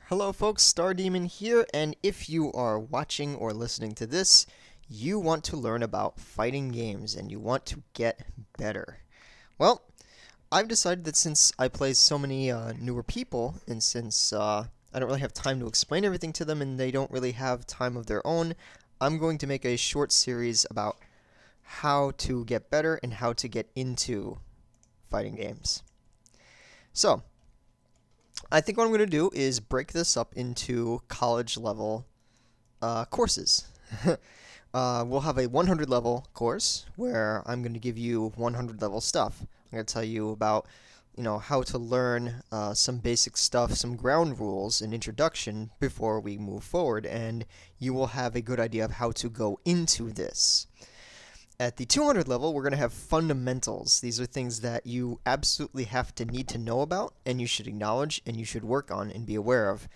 Hello folks, Star Demon here, and if you are watching or listening to this, you want to learn about fighting games and you want to get better. Well, I've decided that since I play so many newer people, and since I don't really have time to explain everything to them and they don't really have time of their own, I'm going to make a short series about how to get better and how to get into fighting games. So, I think what I'm going to do is break this up into college level courses. We'll have a 100 level course where I'm going to give you 100 level stuff. I'm going to tell you about, how to learn some basic stuff, some ground rules, an introduction before we move forward, and you will have a good idea of how to go into this. At the 200 level, we're going to have fundamentals. These are things that you absolutely need to know about, and you should acknowledge, and you should work on and be aware of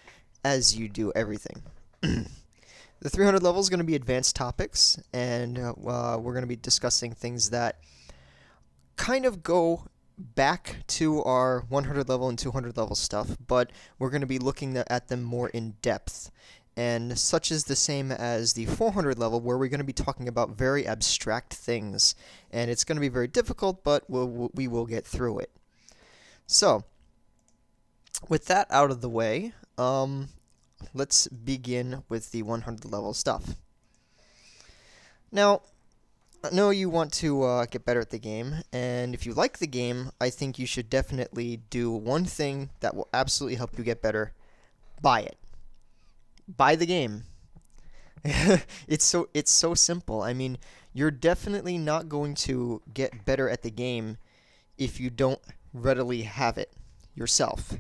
as you do everything. The 300 level is going to be advanced topics, and we're going to be discussing things that kind of go back to our 100 level and 200 level stuff, but we're going to be looking at them more in depth. And such is the same as the 400 level, where we're going to be talking about very abstract things. And it's going to be very difficult, but we will get through it. So, with that out of the way, let's begin with the 100 level stuff. Now, I know you want to get better at the game, and if you like the game, I think you should definitely do one thing that will absolutely help you get better. Buy it. Buy the game. It's so simple. I mean, you're definitely not going to get better at the game if you don't readily have it yourself.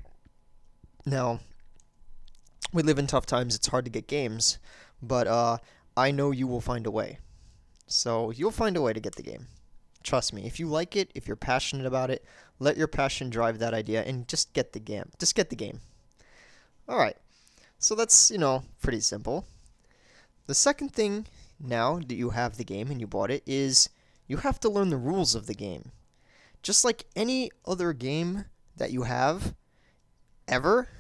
Now, we live in tough times. It's hard to get games, but I know you will find a way. So you'll find a way to get the game. Trust me. If you like it, if you're passionate about it, let your passion drive that idea and just get the game. Just get the game. All right. So that's, pretty simple. The second thing, now that you have the game and you bought it, is you have to learn the rules of the game. Just like any other game that you have, ever,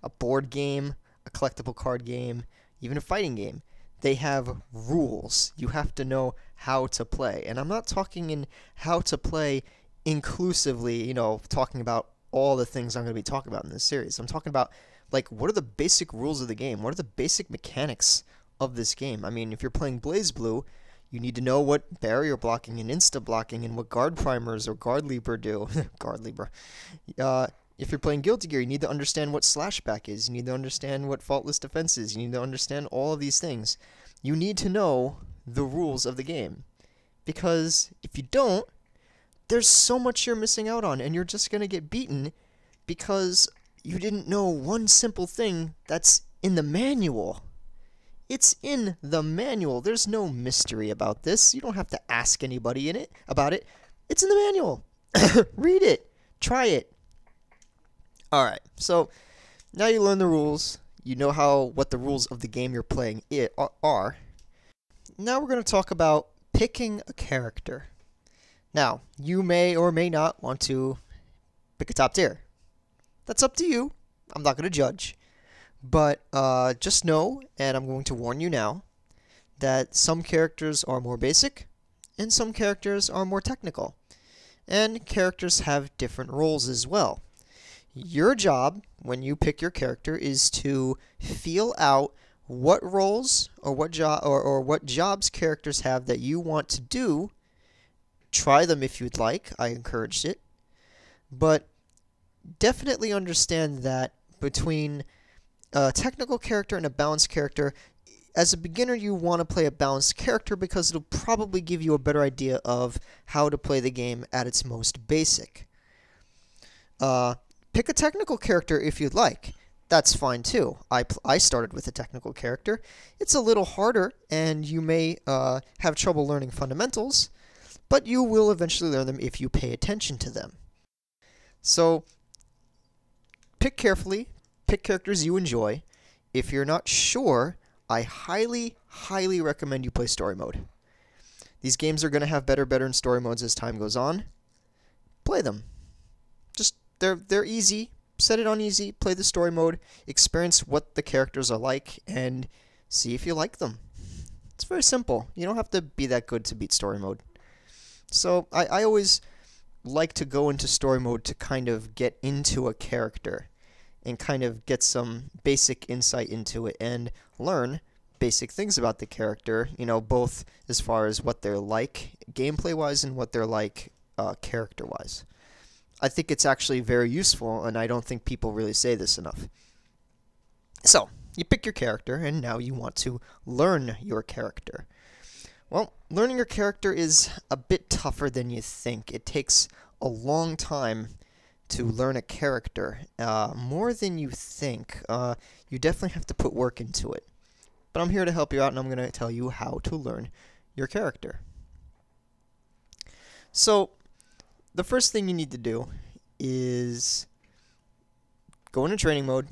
a board game, a collectible card game, even a fighting game, they have rules. You have to know how to play. And I'm not talking in how to play inclusively, talking about all the things I'm going to be talking about in this series. I'm talking about what are the basic rules of the game? What are the basic mechanics of this game? I mean, if you're playing BlazBlue, you need to know what barrier blocking and insta blocking and what guard primers or guard leaper do. Guard leaper. If you're playing Guilty Gear, you need to understand what slashback is. You need to understand what faultless defense is. You need to understand all of these things. You need to know the rules of the game. Because if you don't, there's so much you're missing out on, and you're just going to get beaten because you didn't know one simple thing that's in the manual. It's in the manual. There's no mystery about this. You don't have to ask anybody about it. It's in the manual. Read it. Try it. Alright, so now you learn the rules. You know what the rules of the game you're playing are. Now we're going to talk about picking a character. Now, you may or may not want to pick a top tier. That's up to you. I'm not going to judge. But just know, and I'm going to warn you now, that some characters are more basic, and some characters are more technical. And characters have different roles as well. Your job, when you pick your character, is to feel out what roles or what jobs characters have that you want to do. Try them if you'd like. I encourage it. But definitely understand that between a technical character and a balanced character, as a beginner you want to play a balanced character because it'll probably give you a better idea of how to play the game at its most basic. Pick a technical character if you'd like. That's fine too. I started with a technical character. It's a little harder and you may have trouble learning fundamentals, but you will eventually learn them if you pay attention to them. So, pick carefully, pick characters you enjoy. If you're not sure, I highly, highly recommend you play story mode. These games are going to have better in story modes as time goes on. Play them. They're easy, set it on easy, play the story mode, experience what the characters are like, and see if you like them. It's very simple. You don't have to be that good to beat story mode. So I always like to go into story mode to kind of get into a character and kind of get some basic insight into it and learn basic things about the character, both as far as what they're like gameplay-wise and what they're like character-wise. I think it's actually very useful, and I don't think people really say this enough. So, you pick your character, and now you want to learn your character. Well, learning your character is a bit tougher than you think. It takes a long time to learn a character, more than you think. You definitely have to put work into it. But I'm here to help you out, and I'm going to tell you how to learn your character. So, the first thing you need to do is go into training mode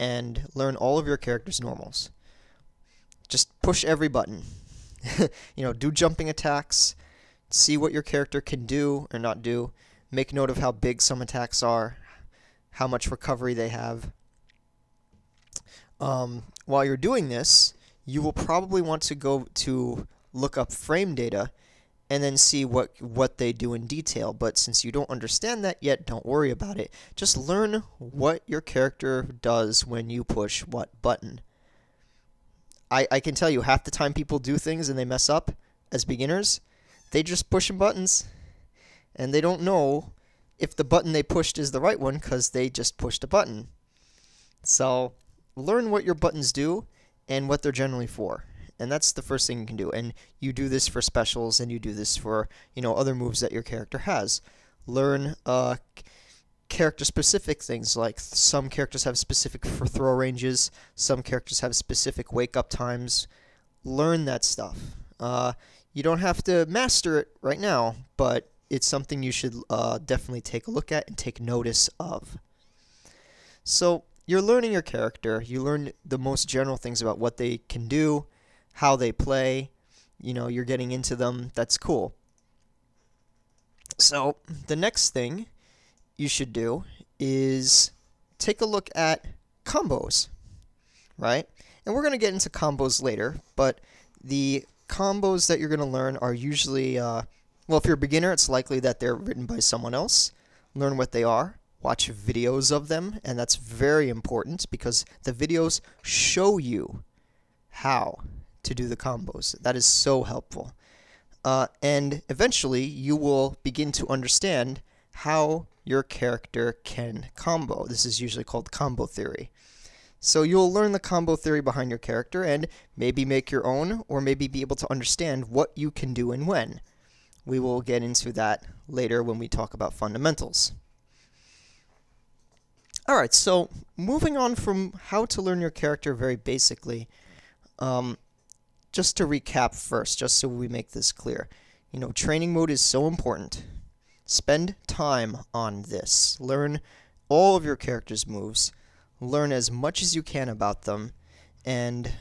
and learn all of your character's normals. Just push every button. Do jumping attacks, see what your character can do or not do, make note of how big some attacks are, how much recovery they have. While you're doing this, you will probably want to go to look up frame data and then see what they do in detail. But since you don't understand that yet, don't worry about it. Just learn what your character does when you push what button. I can tell you, half the time people do things and they mess up as beginners, they just pushing buttons, and they don't know if the button they pushed is the right one because they just pushed a button. So learn what your buttons do and what they're generally for. And that's the first thing you can do. And you do this for specials, and you do this for, other moves that your character has. Learn character-specific things, like some characters have specific throw ranges, some characters have specific wake-up times. Learn that stuff. You don't have to master it right now, but it's something you should definitely take a look at and take notice of. So, you're learning your character. You learn the most general things about what they can do, how they play. You're getting into them. That's cool. So, the next thing you should do is take a look at combos, right? And we're going to get into combos later, but the combos that you're going to learn are usually, well, if you're a beginner, it's likely that they're written by someone else. Learn what they are. Watch videos of them, and that's very important because the videos show you how to do the combos. That is so helpful. And eventually, you will begin to understand how your character can combo. This is usually called combo theory. So you'll learn the combo theory behind your character and maybe make your own, or maybe be able to understand what you can do and when. We will get into that later when we talk about fundamentals. Alright, so moving on from how to learn your character very basically, just to recap first, just so we make this clear. Training mode is so important. Spend time on this. Learn all of your character's moves. Learn as much as you can about them. And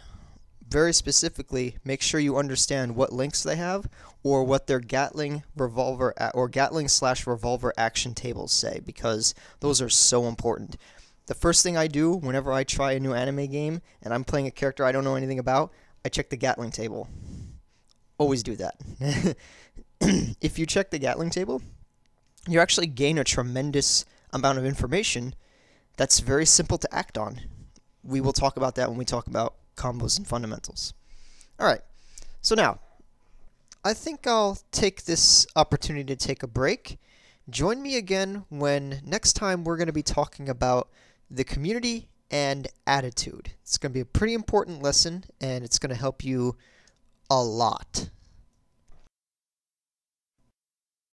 very specifically, make sure you understand what links they have or what their Gatling revolver or Gatling/revolver action tables say, because those are so important. The first thing I do whenever I try a new anime game and I'm playing a character I don't know anything about, I check the Gatling table. Always do that. If you check the Gatling table, you actually gain a tremendous amount of information that's very simple to act on. We will talk about that when we talk about combos and fundamentals. Alright, so now, I think I'll take this opportunity to take a break. Join me again when next time we're going to be talking about the community and attitude. It's going to be a pretty important lesson, and it's going to help you a lot.